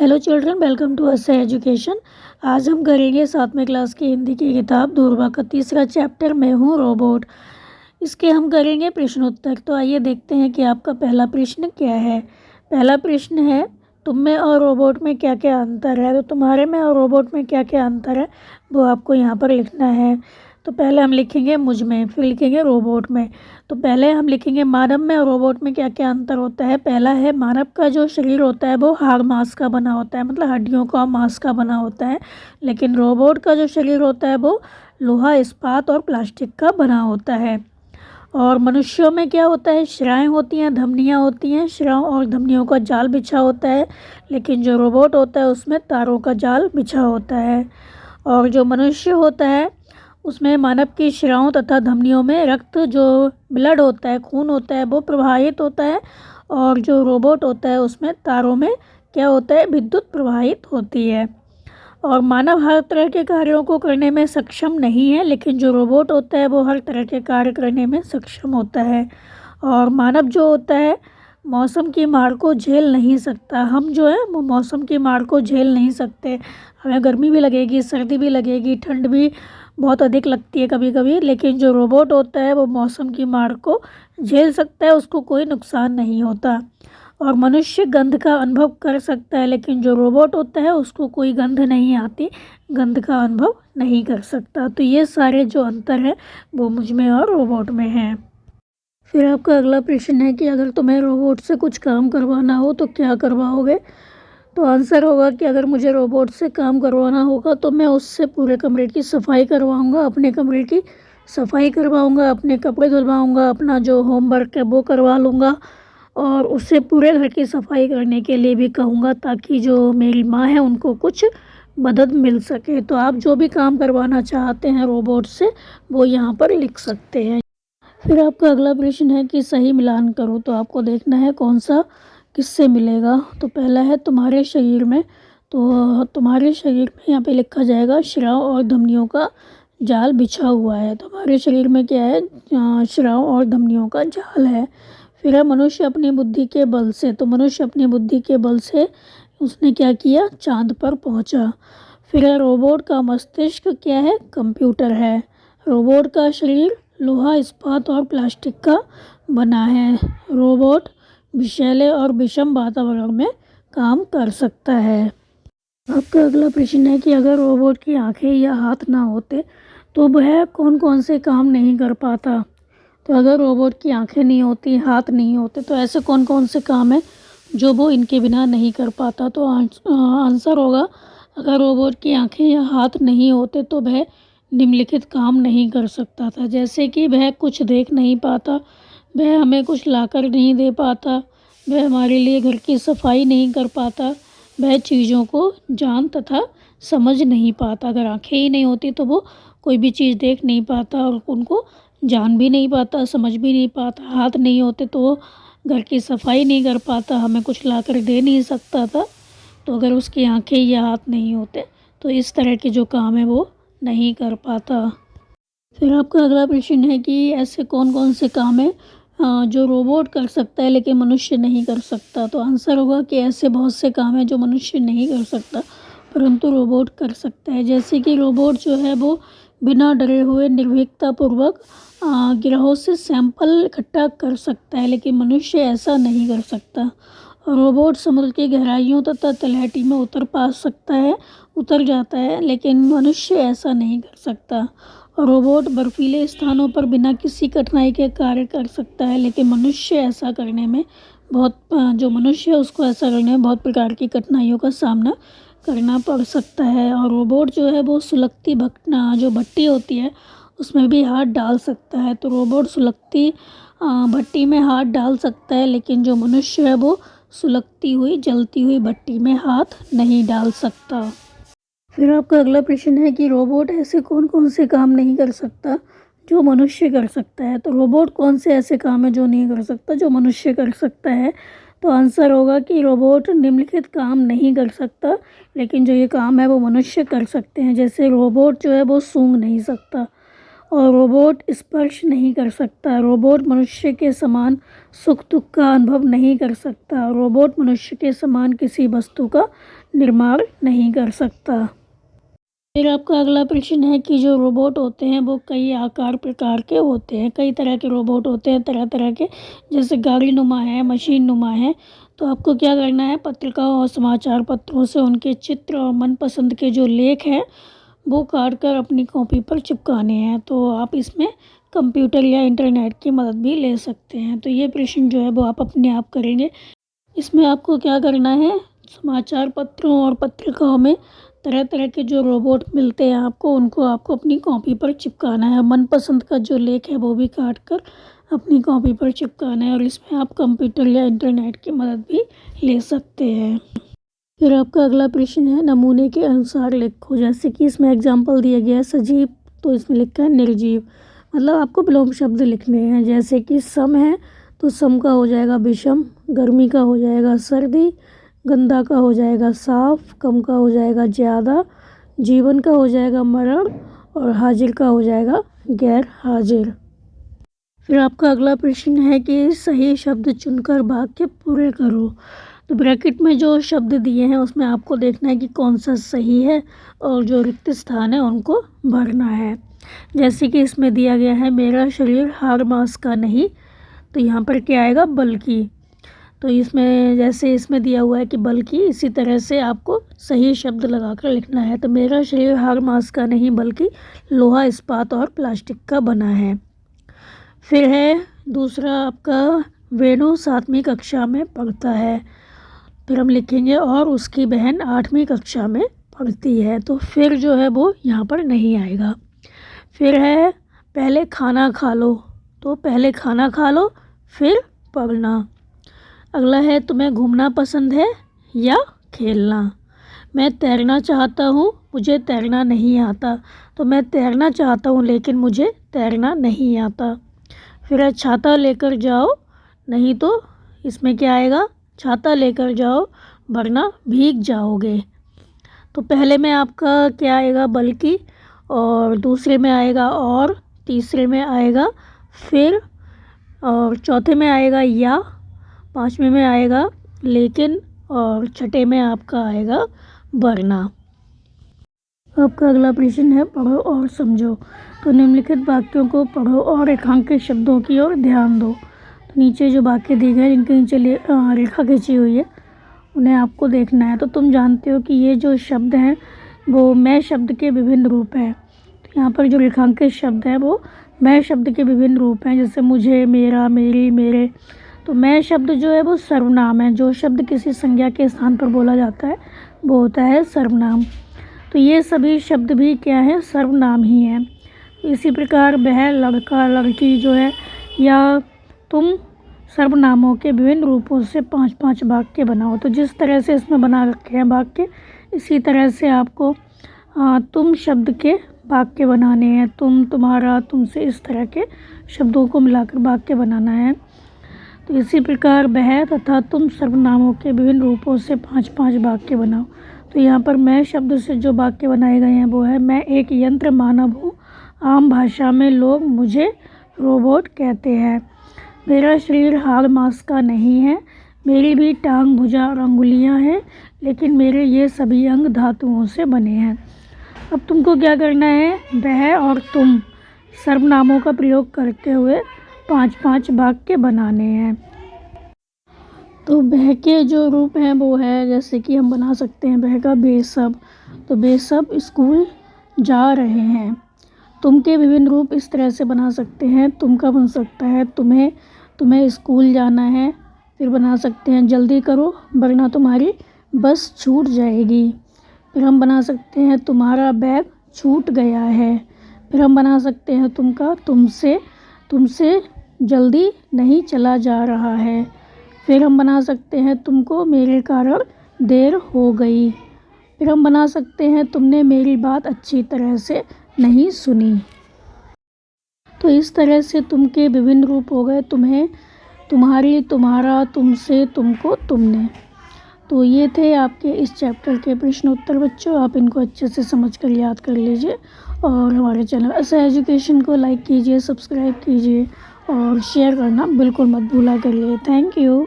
Hello children, welcome to us education. आज हम करेंगे 7वीं क्लास की हिंदी की किताब दूरबा का तीसरा चैप्टर मैं हूँ रोबोट। इसके हम करेंगे प्रश्नोत्तर। तो आइए देखते हैं कि आपका पहला प्रश्न क्या है। पहला प्रश्न है, तुम में और रोबोट में क्या क्या अंतर है। तो तुम्हारे में और रोबोट में क्या क्या अंतर है वो आपको यहाँ पर लिखना है। तो पहले हम लिखेंगे मुझ में, फिर लिखेंगे रोबोट में। तो पहले हम लिखेंगे मानव में और रोबोट में क्या क्या अंतर होता है। पहला है, मानव का जो शरीर होता है वो हाड़ मांस का बना होता है, मतलब हड्डियों का मांस का बना होता है। लेकिन रोबोट का जो शरीर होता है वो लोहा, इस्पात और प्लास्टिक का बना होता है। और मनुष्यों में क्या होता है, शिराएँ होती हैं, धमनियाँ होती हैं, शिराओं और धमनियों का जाल बिछा होता है। लेकिन जो रोबोट होता है उसमें तारों का जाल बिछा होता है। और जो मनुष्य होता है उसमें मानव की शिराओं तथा धमनियों में रक्त, जो ब्लड होता है, खून होता है, वो प्रवाहित होता है। और जो रोबोट होता है उसमें तारों में क्या होता है, विद्युत प्रवाहित होती है। और मानव हर तरह के कार्यों को करने में सक्षम नहीं है, लेकिन जो रोबोट होता है वो हर तरह के कार्य करने में सक्षम होता है। और मानव जो होता है मौसम की मार को झेल नहीं सकता। हम जो है वो मौसम की मार को झेल नहीं सकते। हमें गर्मी भी लगेगी, सर्दी भी लगेगी, ठंड भी बहुत अधिक लगती है कभी कभी। लेकिन जो रोबोट होता है वो मौसम की मार को झेल सकता है, उसको कोई नुकसान नहीं होता। और मनुष्य गंध का अनुभव कर सकता है, लेकिन जो रोबोट होता है उसको कोई गंध नहीं आती, गंध का अनुभव नहीं कर सकता। तो ये सारे जो अंतर है वो मुझ में और रोबोट में हैं। फिर आपका अगला प्रश्न है कि अगर तुम्हें रोबोट से कुछ काम करवाना हो तो क्या करवाओगे। तो आंसर होगा कि अगर मुझे रोबोट से काम करवाना होगा तो मैं उससे पूरे कमरे की सफाई करवाऊंगा, अपने कमरे की सफाई करवाऊंगा, अपने कपड़े धुलवाऊंगा, अपना जो होमवर्क है वो करवा लूँगा। और उससे पूरे घर की सफाई करने के लिए भी कहूँगा, ताकि जो मेरी माँ है उनको कुछ मदद मिल सके। तो आप जो भी काम करवाना चाहते हैं रोबोट से वो यहाँ पर लिख सकते हैं। फिर आपका अगला प्रश्न है कि सही मिलान करो। तो आपको देखना है कौन सा किससे मिलेगा। तो पहला है तुम्हारे शरीर में। तो तुम्हारे शरीर में यहाँ पे लिखा जाएगा शिराओं और धमनियों का जाल बिछा हुआ है। तो हमारे शरीर में क्या है, शिराओं और धमनियों का जाल है। फिर है मनुष्य अपनी बुद्धि के बल से। तो मनुष्य अपनी बुद्धि के बल से उसने क्या किया, चांद पर पहुंचा। फिर है रोबोट का मस्तिष्क क्या है, कंप्यूटर है। रोबोट का शरीर लोहा, इस्पात और प्लास्टिक का बना है। रोबोट विषैले और विषम वातावरण में काम कर सकता है। आपका अगला प्रश्न है कि अगर रोबोट की आंखें या हाथ ना होते तो वह कौन कौन से काम नहीं कर पाता। तो अगर रोबोट की आंखें नहीं होती, हाथ नहीं होते, तो ऐसे कौन कौन से काम हैं जो वो इनके बिना नहीं कर पाता। तो आंसर होगा, अगर रोबोट की आंखें या हाथ नहीं होते तो वह निम्नलिखित काम नहीं कर सकता था। जैसे कि वह कुछ देख नहीं पाता, वह हमें कुछ लाकर नहीं दे पाता, वह हमारे लिए घर की सफाई नहीं कर पाता, वह चीज़ों को जान तथा समझ नहीं पाता। अगर आंखें ही नहीं होती तो वो कोई भी चीज़ देख नहीं पाता और उनको जान भी नहीं पाता, समझ भी नहीं पाता। हाथ नहीं होते तो वो घर की सफाई नहीं कर पाता, हमें कुछ लाकर दे नहीं सकता था। तो अगर उसकी आंखें या हाथ नहीं होते तो इस तरह के जो काम है वो नहीं कर पाता। फिर आपका अगला प्रश्न है कि ऐसे कौन कौन से काम है जो रोबोट कर सकता है लेकिन मनुष्य नहीं कर सकता। तो आंसर होगा कि ऐसे बहुत से काम हैं जो मनुष्य नहीं कर सकता परंतु रोबोट कर सकता है। जैसे कि रोबोट जो है वो बिना डरे हुए निर्भीकतापूर्वक ग्रहों से सैंपल इकट्ठा कर सकता है, लेकिन मनुष्य ऐसा नहीं कर सकता। रोबोट समुद्र की गहराइयों तथा तलहटी में उतर जाता है, लेकिन मनुष्य ऐसा नहीं कर सकता। रोबोट बर्फीले स्थानों पर बिना किसी कठिनाई के कार्य कर सकता है, लेकिन मनुष्य ऐसा करने में जो मनुष्य है उसको ऐसा करने में बहुत प्रकार की कठिनाइयों का सामना करना पड़ सकता है। और रोबोट जो है वो सुलगती जो भट्टी होती है उसमें भी हाथ डाल सकता है। तो रोबोट सुलगती भट्टी में हाथ डाल सकता है, लेकिन जो मनुष्य है वो सुलगती हुई जलती हुई भट्टी में हाथ नहीं डाल सकता। फिर आपका अगला प्रश्न है कि रोबोट ऐसे कौन कौन से काम नहीं कर सकता जो मनुष्य कर सकता है। तो रोबोट कौन से ऐसे काम है जो नहीं कर सकता जो मनुष्य कर सकता है। तो आंसर होगा कि रोबोट निम्नलिखित काम नहीं कर सकता, लेकिन जो ये काम है वो मनुष्य कर सकते हैं। जैसे रोबोट जो है वो सूंघ नहीं सकता, और रोबोट स्पर्श नहीं कर सकता। रोबोट मनुष्य के समान सुख दुख का अनुभव नहीं कर सकता। रोबोट मनुष्य के समान किसी वस्तु का निर्माण नहीं कर सकता। फिर आपका अगला प्रश्न है कि जो रोबोट होते हैं वो कई आकार प्रकार के होते हैं। कई तरह के रोबोट होते हैं, तरह तरह के, जैसे गाड़ी नुमा है, मशीन नुमा है। तो आपको क्या करना है, पत्रिकाओं और समाचार पत्रों से उनके चित्र और मनपसंद के जो लेख हैं वो काट कर अपनी कॉपी पर चिपकाने हैं। तो आप इसमें कंप्यूटर या इंटरनेट की मदद भी ले सकते हैं। तो ये प्रश्न जो है वो आप अपने आप करेंगे। इसमें आपको क्या करना है, समाचार पत्रों और पत्रिकाओं में तरह तरह के जो रोबोट मिलते हैं आपको, उनको आपको अपनी कॉपी पर चिपकाना है। मनपसंद का जो लेख है वो भी काट कर अपनी कॉपी पर चिपकाना है। और इसमें आप कंप्यूटर या इंटरनेट की मदद भी ले सकते हैं। फिर आपका अगला प्रश्न है, नमूने के अनुसार लिखो। जैसे कि इसमें एग्जाम्पल दिया गया है सजीव, तो इसमें लिखा है निर्जीव। मतलब आपको विलोम शब्द लिखने हैं। जैसे कि सम है तो सम का हो जाएगा विषम, गर्मी का हो जाएगा सर्दी, गंदा का हो जाएगा साफ, कम का हो जाएगा ज़्यादा, जीवन का हो जाएगा मरण, और हाजिर का हो जाएगा गैर हाजिर। फिर आपका अगला प्रश्न है कि सही शब्द चुनकर वाक्य पूरे करो। तो ब्रैकेट में जो शब्द दिए हैं उसमें आपको देखना है कि कौन सा सही है, और जो रिक्त स्थान है उनको भरना है। जैसे कि इसमें दिया गया है, मेरा शरीर हाड़ मांस का नहीं, तो यहाँ पर क्या आएगा, बल्कि। तो इसमें जैसे इसमें दिया हुआ है कि बल्कि, इसी तरह से आपको सही शब्द लगाकर लिखना है। तो मेरा शरीर हाड़ मांस का नहीं बल्कि लोहा, इस्पात और प्लास्टिक का बना है। फिर है दूसरा आपका, वेणु 7वीं कक्षा में पढ़ता है। फिर हम लिखेंगे और उसकी बहन 8वीं कक्षा में पढ़ती है। तो फिर जो है वो यहाँ पर नहीं आएगा। फिर है पहले खाना खा लो, तो पहले खाना खा लो फिर पढ़ना। अगला है, तुम्हें घूमना पसंद है या खेलना। मैं तैरना चाहता हूँ, मुझे तैरना नहीं आता। तो मैं तैरना चाहता हूँ लेकिन मुझे तैरना नहीं आता। फिर है छाता लेकर जाओ, नहीं तो इसमें क्या आएगा, छाता लेकर जाओ वरना भीग जाओगे। तो पहले में आपका क्या आएगा, बल्कि, और दूसरे में आएगा और, तीसरे में आएगा फिर, और चौथे में आएगा या, पांचवें में आएगा लेकिन, और छठे में आपका आएगा वरना। आपका अगला प्रश्न है, पढ़ो और समझो। तो निम्नलिखित वाक्यों को पढ़ो और रेखांकित शब्दों की ओर ध्यान दो। तो नीचे जो वाक्य दिए गए जिनके नीचे रेखा खींची हुई है उन्हें आपको देखना है। तो तुम जानते हो कि ये जो शब्द हैं वो मैं शब्द के विभिन्न रूप हैं। तो यहाँ पर जो रेखांकित शब्द हैं वो मैं शब्द के विभिन्न रूप हैं, जैसे मुझे, मेरा, मेरी, मेरे। तो मैं शब्द जो है वो सर्वनाम है। जो शब्द किसी संज्ञा के स्थान पर बोला जाता है वो होता है सर्वनाम। तो ये सभी शब्द भी क्या है, सर्वनाम ही हैं। इसी प्रकार वह, लड़का, लड़की जो है, या तुम, सर्वनामों के विभिन्न रूपों से 5-5 वाक्य बनाओ। तो जिस तरह से इसमें बना रखे हैं वाक्य, इसी तरह से आपको तुम शब्द के वाक्य बनाने हैं। तुम, तुम्हारा, तुमसे, इस तरह के शब्दों को मिलाकर वाक्य बनाना है। तो इसी प्रकार वह तथा तुम सर्वनामों के विभिन्न रूपों से 5-5 वाक्य बनाओ। तो यहाँ पर मैं शब्द से जो वाक्य बनाए गए हैं वो है, मैं एक यंत्र मानव हूँ, आम भाषा में लोग मुझे रोबोट कहते हैं। मेरा शरीर हाड़ मांस का नहीं है, मेरी भी टांग, भुजा और अंगुलियाँ हैं, लेकिन मेरे ये सभी अंग धातुओं से बने हैं। अब तुमको क्या करना है, वह और तुम सर्वनामों का प्रयोग करते हुए 5-5 वाक्य बनाने हैं। तो वह के जो रूप हैं वो है, जैसे कि हम बना सकते हैं वह का बेसब। तो बेसब स्कूल जा रहे हैं। तुम के विभिन्न रूप इस तरह से बना सकते हैं। तुम का बन सकता है तुम्हें स्कूल जाना है। फिर बना सकते हैं जल्दी करो वरना तुम्हारी बस छूट जाएगी। फिर हम बना सकते हैं तुम्हारा बैग छूट गया है। फिर हम बना सकते हैं तुमसे जल्दी नहीं चला जा रहा है। फिर हम बना सकते हैं तुमको मेरे कारण देर हो गई। फिर हम बना सकते हैं तुमने मेरी बात अच्छी तरह से नहीं सुनी। तो इस तरह से तुम के विभिन्न रूप हो गए, तुम्हें, तुम्हारी, तुम्हारा, तुमसे, तुमको, तुमने। तो ये थे आपके इस चैप्टर के प्रश्न उत्तर बच्चों, आप इनको अच्छे से समझ कर याद कर लीजिए और हमारे चैनल ऐसा एजुकेशन को लाइक कीजिए, सब्सक्राइब कीजिए और शेयर करना बिल्कुल मत भूला करिए। Thank you.